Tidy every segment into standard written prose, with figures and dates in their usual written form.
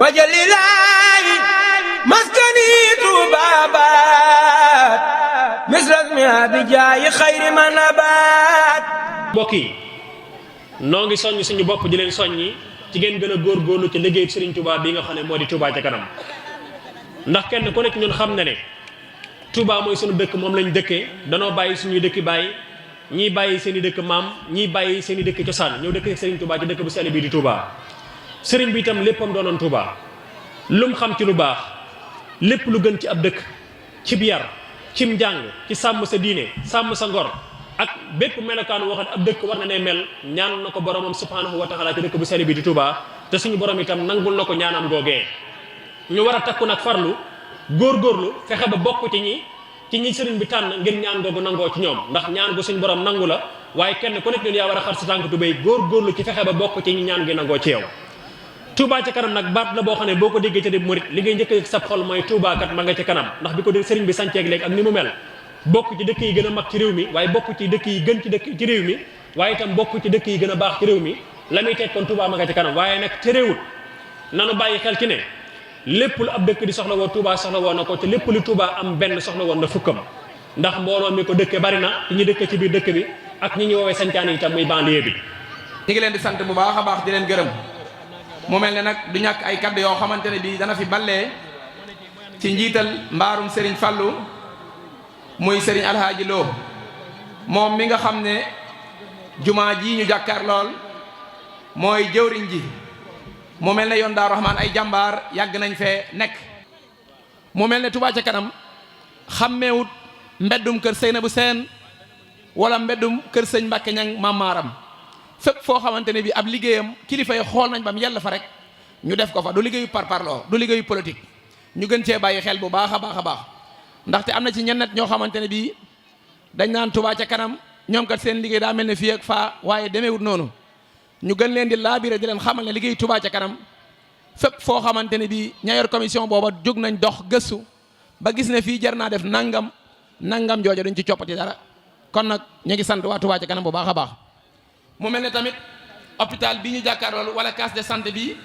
wajalilaayi maskani tuubaabaat misras mi abijaayi xayri manabaat. mbokk yi noo ngi soññ suñu bopp di leen soññi ci ngeen gën a góorgóorlu ci liggéey Serigne Touba bi nga xam ne moo di Touba ca kanam ndax kenn ku nekk ñun xam na ne Touba mooy suñu dëkk moom lañ dëkkee danoo bàyyi suñuy dëkk bàyyi ñii bàyyi seen i dëkk maam ñii bàyyi seen i dëkk cosaan ñëw dëkk Serigne Touba ci dëkk bu sell bii di Touba. sëriñ bi itam léppam doonoon Touba lu mu xam ci lu baax lépp lu gën ci ab dëkk ci yar cim njàng ci sàmm sa diine sàmm sa ngor ak bépp melokaan woo xam ne ab dëkk war na ne mel ñaan na ko boromam subhanahu wa taala ci dëkk bu sell bi di Touba te suñu borom itam nangul na ko ñaanam googee ñu war a takku nag farlu góorgóorlu fexe ba bokk ci ñi sëriñ bi tànn ngir ñaan googu nangoo ci ñoom ndax ñaan gu suñu borom nangu la waaye kenn ku nekk ñun yaa war a xar sa tànk tubéy góorgóorlu ci fexe ba bokk ci ñi ñaan gi nangoo ci yow. Touba ca kanam nag baat la boo xam ne boo ko déggee ca di murit li ngay njëkk a sab xol mooy Touba kat ma nga ca kanam ndax bi ko sëriñ bi sànceeg léegi ak ni mu mel bokk ci dëkk yi gën a mag ci réew mi waaye bokk ci dëkk yi gën ci dëkk ci réew mi waaye itam bokk ci dëkk yi gën a baax ci réew mi la muy teg kon Touba ma nga ca kanam waaye nag terewut nanu bàyyi xel ci ne lépp lu ab dëkk di soxla woo Touba soxla woo na ko te lépp lu Touba am benn soxla woon na fukkam ndax mbooloo mi ko dëkke bari na ci ñi dëkk ci biir dëkk bi ak ñi ñu woowee sancaan yi itam muy banlieue bi. ñu ngi leen di sant bu baax a baax di leen gërëm mu mel ne nag du ñàkk ay kaddu yoo xamante ne bii dana fi ballee ci njiital mbaarum Serigne Fallou muy Serigne Alhaaji Lo moom mi nga xam ne jumaa ji ñu jàkkaar lool mooy jëwriñ ji mu mel ne yoon Daaru Rahmaan ay jàmbaar yàgg nañ fee nekk mu mel ne Touba ca kanam xàmmeewut mbeddum kër Seynabou Sène wala mbeddum kër sëñ Mbàkke Ñang Mamaaram fépp foo xamante ne bi ab liggéeyam kilifa yi xool nañ ba mu yàlla fa rek ñu def ko fa du liggéeyu parparloo du liggéeyu politique ñu gën cee bàyyi xel bu baax a baax a baax ndaxte am na ci ñennet ñoo xamante ne bii dañ naan Touba ca kanam ñoom kat seen liggéey daa mel ne fii ak faa waaye demeewut noonu ñu gën leen di laabiré di leen xamal ne liggéeyu Touba ca kanam fépp foo xamante ne bii ña yor commission booba jóg nañ dox gëstu ba gis ne fii jar naa def nangam joojo duñ ci coppati dara kon nag ñu ngi sant waa Touba ca kanam bu baax a baax. mu mel ne tamit hôpital bi ñu jàkkaarlool wala case de santé bi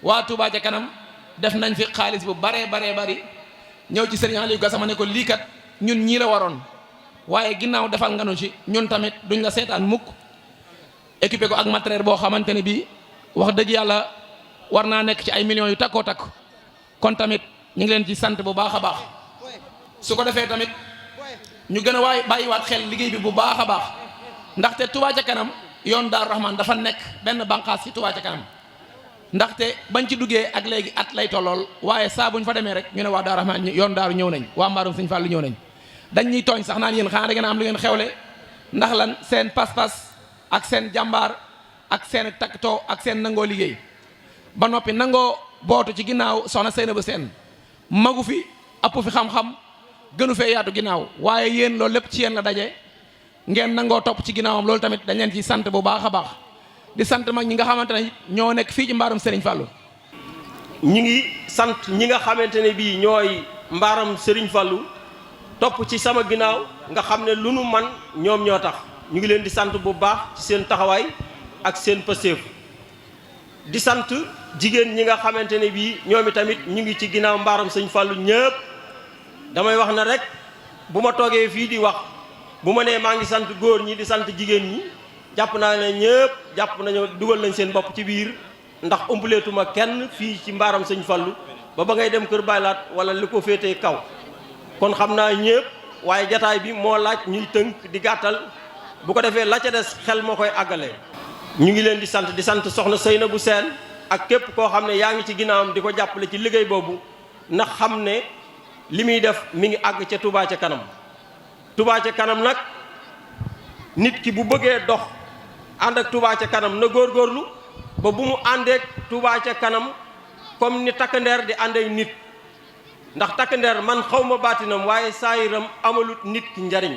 waa Touba ca kanam def nañ fi xaalis bu baree bari ñëw ci Serigne Aliou Gassama ne ko lii kat ñun ñii la waroon waaye ginnaaw defal nga nu ci ñun tamit duñ la seetaan mukk équipé ko ak matériel boo xamante ne bii wax dëgg yàlla war naa nekk ci ay millions yu takkoo takk kon tamit ñu ngi leen ci sant bu baax a baax su ko defee tamit ñu gën a bàyyiwaat xel liggéey bi bu baax a baax. ndaxte Touba ca kanam yoon Daaru Rahmaan dafa nekk benn banqaas ci Touba ca kanam ndaxte bañ ci duggee ak léegi at lay tollool waaye saa buñ fa demee rek ñu ne waa Daaru Rahmaan yoon daaru ñëw nañ waa mbaarum Sëñ Fallu ñëw nañ dañ ñuy tooñ sax naan yéen xanaa da ngeen am lu ngeen xewle ndax lan seen pas-pas ak seen jàmbaar ak seen taktoo ak seen nangoo liggéey ba noppi nangoo bootu ci ginnaaw soxna Seynabou Sène magu fi ëpp fi xam-xam gënu fee yaatu ginnaaw waaye yéen loolu lépp ci yéen la daje ngeen nangoo topp ci ginnaawam loolu tamit dañ leen ci sant bu baax a baax di sant mag ñi nga xamante ne ñoo nekk fii ci mbaaram Serigne Fallou. ñi ngi sant ñi nga xamante ne bii ñooy mbaaram Serigne Fallou topp ci sama ginnaaw nga xam ne lu nu man ñoom ñoo tax ñu ngi leen di sant bu baax ci seen taxawaay ak seen pësteef di sant jigéen ñi nga xamante ne bii ñoom tamit ñu ngi ci ginnaaw mbaaram Serigne Fallou ñëpp damay wax na rek bu ma toogee fii di wax. bu ma nee maa ngi sant góor ñi di sant jigéen ñi jàpp naa ne ñëpp jàpp nañu dugal nañ seen bopp ci biir ndax ëmbuleetuma kenn fii ci mbaaram Sëñ Fallu ba ngay dem kër baylaat wala li ko féetee kaw kon xam naa ñëpp waaye jataay bi moo laaj ñuy tënk di gàttal bu ko defee la ca des xel moo koy àggale ñu ngi leen di sant soxna Seynabou Sène ak képp koo xam ne yaa ngi ci ginnaawam di ko jàppale ci liggéey boobu ndax xam ne li muy def mi ngi àgg ca Touba ca kanam Touba ca kanam nag nit ki bu bëggee dox ànd ak Touba ca kanam na góorgóorlu ba bu mu àndeek Touba ca kanam comme ni takk ndeer di àndeek nit ndax takk ndeer man xaw ma baatinam waaye saayiram amalut nit ki njariñ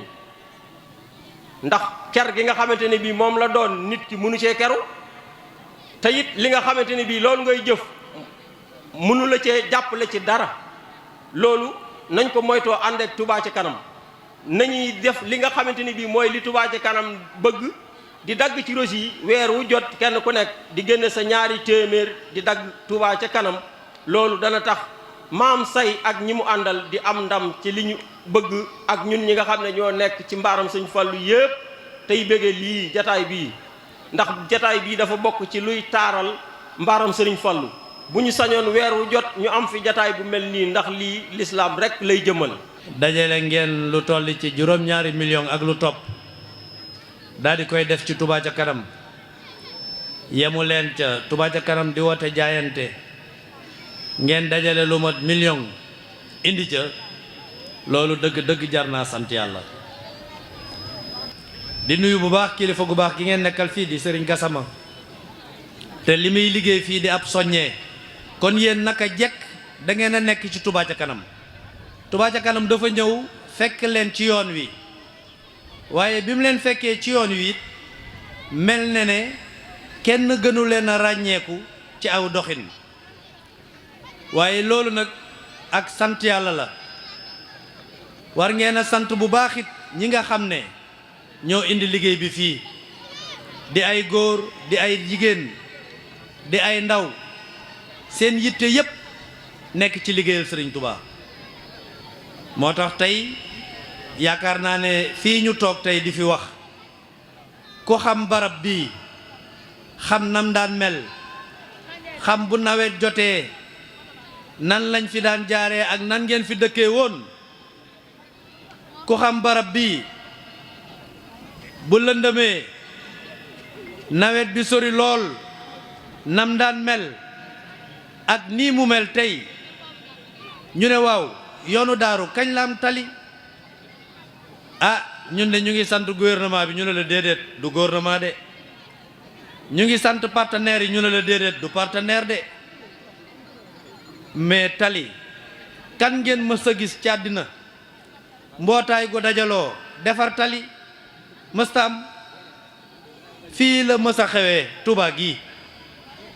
ndax ker gi nga xamante ne bii moom la doon nit ki mënu cee keru te it li nga xamante ne bii loolu ngay jëf mënu la cee jàppale ci dara loolu nañ ko moytoo àndeek Touba ca kanam nañuy def li nga xamante ni bii mooy li Touba ca kanam bëgg di dagg ci rosi yi weer wu jot kenn ku nekk di génne sa ñaari téeméer di dagg Touba ca kanam loolu dana tax maam say ak ñi mu àndal di am ndam ci li ñu bëgg ak ñun ñi nga xam ne ñoo nekk ci mbaaram Sëñ Fallu yépp tey bëgge lii jataay bii ndax jataay bii dafa bokk ci luy taaral mbaaram Sëriñ Fallu bu ñu sañoon weer wu jot ñu am fi jataay bu mel nii ndax lii lislaam rek lay jëmal. dajale ngeen lu toll ci juróom-ñaari million ak lu topp daal di koy def ci Touba ca kanam yemu leen ca Touba ca kanam di woote jaayante ngeen dajale lu mat million indi ca loolu dëgg-dëgg jar naa sant yàlla. di nuyu bu baax kilifa gu baax gi ngeen nekkal fii di Serigne Gassama te li muy liggéey fii di ab soññee kon yéen naka jekk da ngeen a nekk ci Touba ca kanam. Touba ca kanam dafa ñëw fekk leen ci yoon wi waaye bi mu leen fekkee ci yoon wi it mel na ne kenn gënu leen a ràññeeku ci aw doxin waaye loolu nag ak sant yàlla la war ngeen a sant bu baax it ñi nga xam ne ñoo indi liggéey bi fii di ay góor di ay jigéen di ay ndaw seen yitte yépp nekk ci liggéeyal Sëriñ Touba. moo tax tey yaakaar naa ne fii ñu toog tey di fi wax ku xam barab bii xam nam daan mel xam bu nawet jotee nan lañ fi daan jaaree ak nan ngeen fi dëkkee woon ku xam barab bii bu lëndëmee nawet bi sori lool nam daan mel ak nii mu mel tey ñu ne waaw yoonu daaru kañ la am tali ñun de ñu ngi sant gouvernement bi ñu ne la déedéet du gouvernement de ñu ngi sant partenaires yi ñu ne la déedéet du partenaire de mais tali kan ngeen mës a gis ci àddina mbootaay gu dajaloo defar tali mësta am fii la mës a xewee Touba gii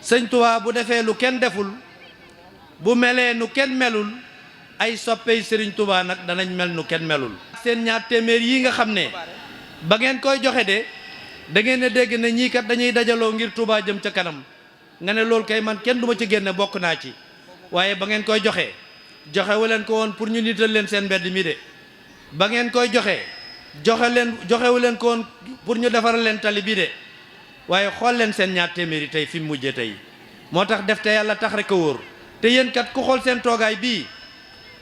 sëñ Touba bu defee lu kenn deful bu melee nu kenn melul ay soppey Serigne Touba nag danañ mel nu kenn melul. seen ñaar téeméer yi nga xam ne ba ngeen koy joxe de da ngeen a dégg ne ñii kat dañuy dajaloo ngir Touba jëm ca kanam nga ne loolu kay man kenn du ma ci génne bokk naa ci waaye ba ngeen koy joxewu leen ko woon pour ñu nital leen seen mbedd mi de ba ngeen koy joxewu leen ko woon pour ñu defaral leen tali bi de waaye xool leen seen ñaar téeméer yi tey fi mu mujjee tey moo tax def te yàlla tax rek a wóor te yéen kat ku xool seen toogaay bii.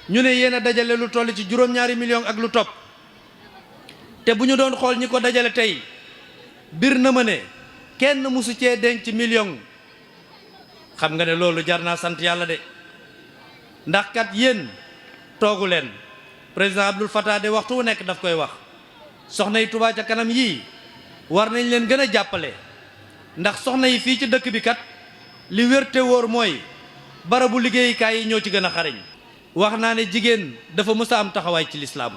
ñu ne yéen a dajale lu toll ci juróom-ñaari million ak lu topp te bu ñu doon xool ñi ko dajale tey bir na ma ne kenn musu cee denc million xam nga ne loolu jar naa sant yàlla de ndax kat yéen toogu leen président Abdoul Fattah de waxtu wu nekk daf koy wax soxna yi Touba ca kanam yii war nañ leen gën a jàppale ndax soxna yi fii ci dëkk bi kat li wér te wóor mooy barabu liggéeyukaay yi ñoo ci gën a xarañ. wax naa ne jigéen dafa mës a am taxawaay ci lislaam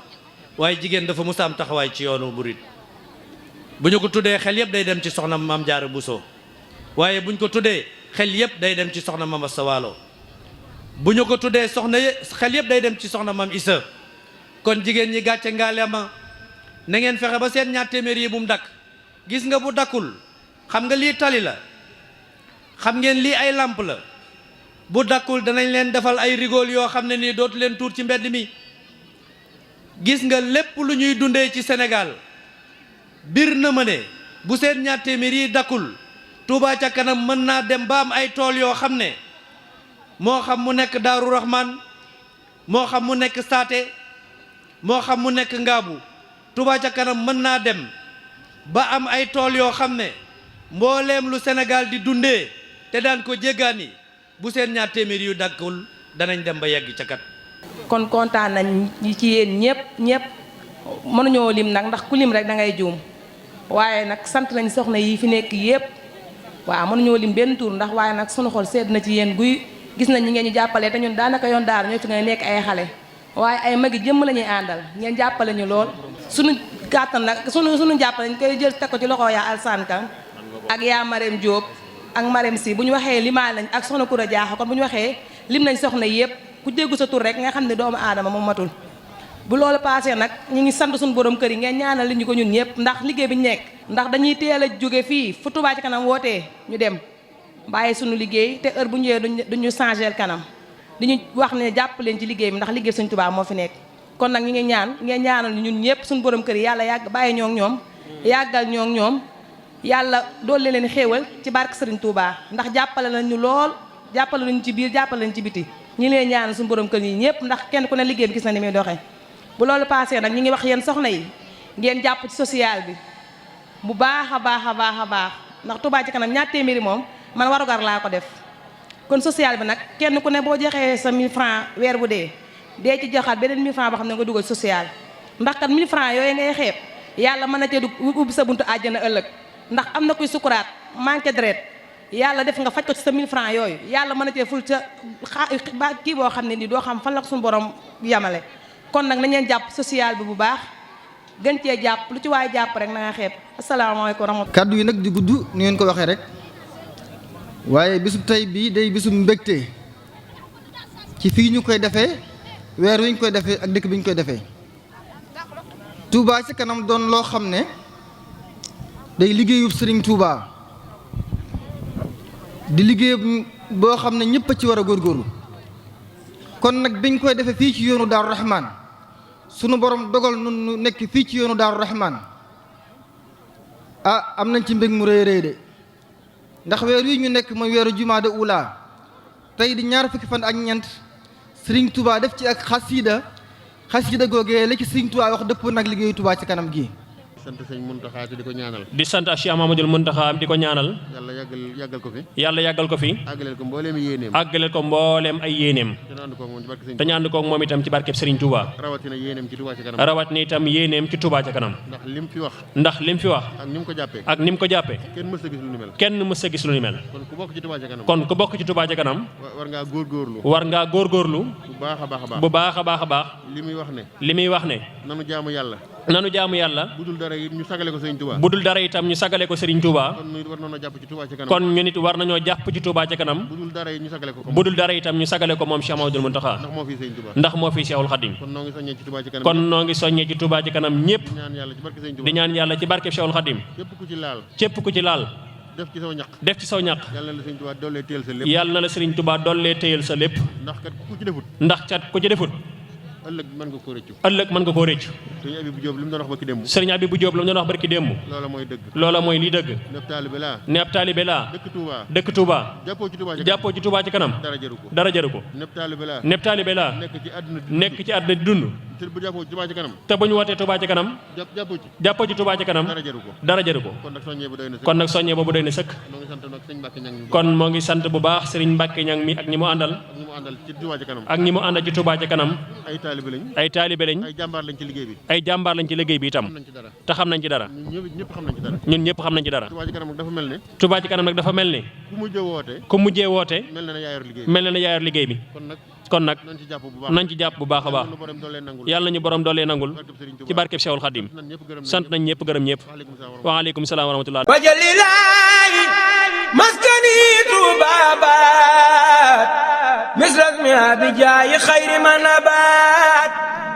waaye jigéen dafa mës a am taxawaay ci yoonu murid bu ñu ko tuddee xel yëpp day dem ci soxna Maam Jaara Buso waaye bu ñu ko tuddee xel yëpp day dem ci soxna Maam Asta Waalo bu ñu ko tuddee xel yëpp day dem ci soxna Maam Isa kon jigéen ñi gàcce ngaalema na ngeen fexe ba seen ñaar téeméer yi bu mu dakk gis nga bu dakkul xam nga lii tali la xam ngeen lii ay làmp la bu dakkul danañ leen defal ay rigole yoo xam ne nii dootu leen tuur ci mbedd mi gis nga lépp lu ñuy dundee ci Sénégal bir na ma ne bu seen ñaar téeméer yi dakkul Touba ca kanam mën naa dem ba am ay tool yoo xam ne moo xam mu nekk Daaru Rahman moo xam mu nekk Saate moo xam mu nekk Ngaabu Touba ca kanam mën naa dem ba am ay tool yoo xam ne mbooleem lu Sénégal di dundee te daan ko jéggaani bu seen ñaar téeméer yu dakkul danañ dem ba yegg ca kat. kon kontaan nañ ci yéen ñëpp mënuñoo lim nag ndax ku lim rek da ngay juum waaye nag sant nañ soxna yi fi nekk yëpp waaw mënuñoo lim benn tur ndax waaye nag sunu xol sedd na ci yéen guy gis nañ ñi ngeen ñu jàppalee te ñun daanaka yoon daara ñoo fi nga nekk ay xale waaye ay magi jëmm la ñuy àndal ngeen jàppale ñu lool sunu kàttan nag sunu jàppale ñu koy jël teg ko ci loxo yaa Alsaan Kan ak yaa Marème Diop ak Marème Si bu ñu waxee limaa nañ ak soxna Koura Diakha kon bu ñu waxee lim nañ soxna yëpp ku déggu sa tur rek nga xam ne doomu aadama moom matul bu loolu paasee nag ñu ngi sant suñu borom kër yi ngeen ñaanal li ñu ko ñun ñëpp ndax liggéey bi ñu nekk ndax dañuy teel a jóge fii fu Touba ci kanam wootee ñu dem bàyyi suñu liggéey te heure bu ñëwee duñu changé kanam di ñu wax ne jàpp leen ci liggéey bi ndax liggéey suñu Touba moo fi nekk kon nag ñu ngi ñaan ngeen ñaanal ñun ñëpp suñu borom kër yi yàlla yàgg bàyyi ñoo ngi ñoom yàggal ñoo ngi ñoom yàlla doole leen xéewal ci barke Serigne Touba ndax jàppale nañ ñu lool jàppale nañu ci biir jàppale nañu ci biti ñi leen ñaanal suñu borom kër yi ñëpp ndax kenn ku ne liggéey bi gis na ni muy doxee bu loolu passé nag ñi ngi wax yéen soxna yi ngeen jàpp ci social bi bu baax a baax a baax a baax ndax Touba ci kanam ñaar téeméeri moom man warugar laa ko def kon social bi nag kenn ku ne boo joxee sa 1000 francs weer bu dee ci joxaat beneen 1000 francs boo xam ne nga dugal social ndax kat 1000 francs yooyu ngay xeeb yàlla mën na cee ubbi sa buntu àjjana ëllëg ndax am na kuy sukuraat manqué deret yàlla def nga faj ko ci sa 1000 francs yooyu yàlla mën na cee ful ca kii boo xam ne nii doo xam fan la ko suñu borom yamale kon nag nañ leen jàpp social bi bu baax gën cee jàpp lu ci waaye jàpp rek na nga xeeb asalaamaaleykum wa rahmatulah. kaddu yi nag di gudd ni ngeen ko waxee rek waaye bisub tey bii day bisub mbégte ci fii ñu koy defee weer wi ñu koy defee ak dëkk bi ñu koy defee Touba ci kanam doon loo xam ne day liggéeyub Serigne Touba di liggéeyub boo xam ne ñëpp a ci war a góorgóorlu kon nag biñ koy defee fii ci yoonu Daaru Rahman sunu borom dogal nun nekk fii ci yoonu Daaru Rahman am nañ ci mbég mu rëy rëy de ndax weer wi ñu nekk mooy weeru jumaada ula tey di ñaar fukki fan ak ñeent Serigne Touba def ci ak xasida googee la ci Serigne Touba wax dëpp nag liggéeyu Touba ci kanam gi sant sëñ Muntaxa di ko ñaanal. di sant Cheikh Mamadou Muntaxa di ko ñaanal. yàlla yàggal ko fi. yàlla yàggal ko fi. àggaleel ko mbooleem yéeneem. àggaleel ko mbooleem ay yéeneem. te ñu ànd koog moom itam ci barkeb Serigne Touba. rawatina yéeneem ci Touba ca kanam. rawatina itam yéeneem ci Touba ca kanam. ndax lim fi wax. ak ni mu ko jàppee. kenn mës a gis lu ni mel. kenn mës a gis lu ni mel. kon ku bokk ci Touba ca kanam. kon ku bokk ci Touba ca kanam. war ngaa góorgóorlu. bu baax a baax a baax. li muy wax ne. nanu jaamu yàlla. budul dara it ñu sagale ko Serigne Touba. budul dara itam ñu sagale ko Serigne Touba. kon ñu war nañoo jàpp ci Touba ca kanam. kon ñu nit war nañoo jàpp ci Touba ca kanam. budul dara it ñu sagale ko. budul dara itam ñu sagale ko moom Cheikh Mamadou Mountakha. ndax moo fi Cheikhul Khadim. kon noo ngi soññee ci Touba ca kanam. kon noo ngi soññee ci Touba ca kanam ñëpp. di ñaan yàlla ci barke Serigne Touba. di ñaan yàlla ci barke Cheikhul Khadim. képp ku ci laal. def ci saw ñaq. yàlla na la Serigne Touba dollee téyel sa lépp. yàlla na la Serigne Touba dollee téyel sa lépp. ndax kat ku ci defut. ëllëg mën nga koo rëccu. Sëriñ Abibu Jóob li mu doon wax barki démb. Sëriñ Abibu Jóob la mu doon wax barki démb. loola mooy lii dëgg. ne ab taalibe laa. dëkk Touba. jàppoo ci Touba ci kanam. dara jaru ko. ne ab taalibe laa. nekk ci àdduna di dund. te bu jàppoo ci Touba ci kanam. te bu ñu wootee Touba ci kanam. jàppoo ci Touba ci kanam. dara jaru ko. kon nag soññee boobu doy na sëkk. kon moo ngi sant bu baax Sëriñ Mbàkke Ñang mi ak ñi mu àndal. ak ñi mu àndal ci Touba ci kanam. ay taalibe lañ. ay jàmbaar lañ ci liggéey bi itam. te xam nañ ci dara. ñun ñëpp xam nañ ci dara. Touba ci kanam nag dafa mel ni. ku mujjee woote. mel na ne yaa yor liggéey bi. kon nag nañ ci jàpp bu baax a baax. yàlla nañu borom doolee nangul. ci barkeb Cheikhul Khadim. sant nañ ñëpp gërëm ñëpp. waaleykum salaam wa rahmatullah. wajalilaayi maskani tubabat misras mi abijaayi xayri man abat